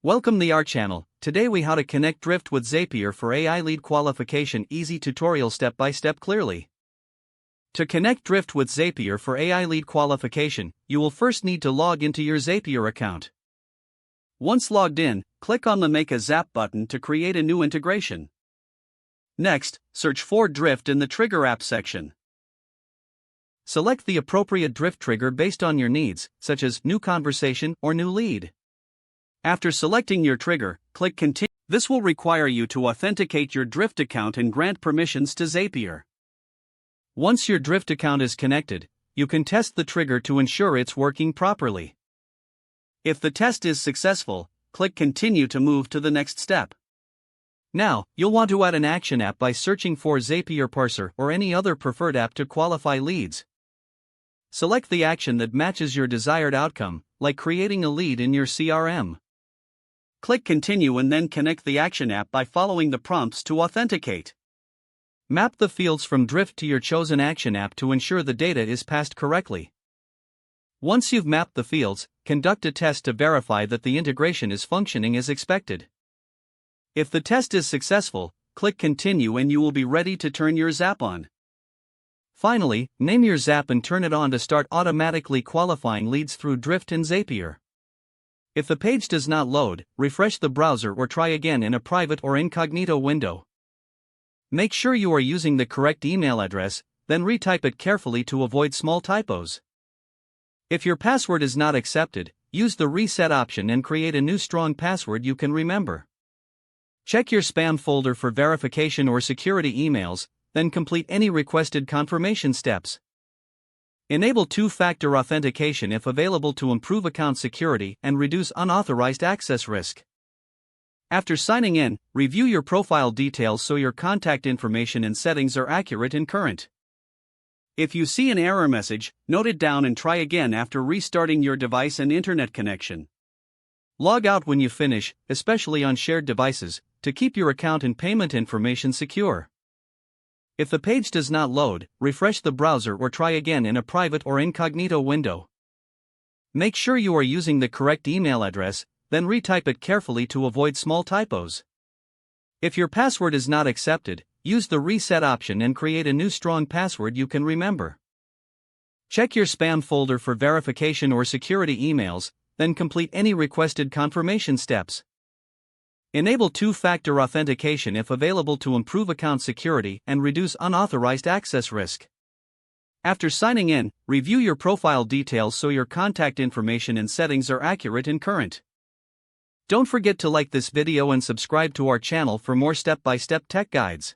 Welcome to our channel. Today we how to connect Drift with Zapier for AI lead qualification. Easy tutorial step by step clearly. To connect Drift with Zapier for AI lead qualification, you will first need to log into your Zapier account. Once logged in, click on the Make a Zap button to create a new integration. Next, search for Drift in the Trigger App section. Select the appropriate Drift trigger based on your needs, such as new conversation or new lead. After selecting your trigger, click Continue. This will require you to authenticate your Drift account and grant permissions to Zapier. Once your Drift account is connected, you can test the trigger to ensure it's working properly. If the test is successful, click Continue to move to the next step. Now, you'll want to add an action app by searching for Zapier Parser or any other preferred app to qualify leads. Select the action that matches your desired outcome, like creating a lead in your CRM. Click Continue and then connect the action app by following the prompts to authenticate. Map the fields from Drift to your chosen action app to ensure the data is passed correctly. Once you've mapped the fields, conduct a test to verify that the integration is functioning as expected. If the test is successful, click Continue and you will be ready to turn your Zap on. Finally, name your Zap and turn it on to start automatically qualifying leads through Drift and Zapier. If the page does not load, refresh the browser or try again in a private or incognito window. Make sure you are using the correct email address, then retype it carefully to avoid small typos. If your password is not accepted, use the reset option and create a new strong password you can remember. Check your spam folder for verification or security emails, then complete any requested confirmation steps. Enable two-factor authentication if available to improve account security and reduce unauthorized access risk. After signing in, review your profile details so your contact information and settings are accurate and current. If you see an error message, note it down and try again after restarting your device and internet connection. Log out when you finish, especially on shared devices, to keep your account and payment information secure. If the page does not load, refresh the browser or try again in a private or incognito window. Make sure you are using the correct email address, then retype it carefully to avoid small typos. If your password is not accepted, use the reset option and create a new strong password you can remember. Check your spam folder for verification or security emails, then complete any requested confirmation steps. Enable two-factor authentication if available to improve account security and reduce unauthorized access risk. After signing in, review your profile details so your contact information and settings are accurate and current. Don't forget to like this video and subscribe to our channel for more step-by-step tech guides.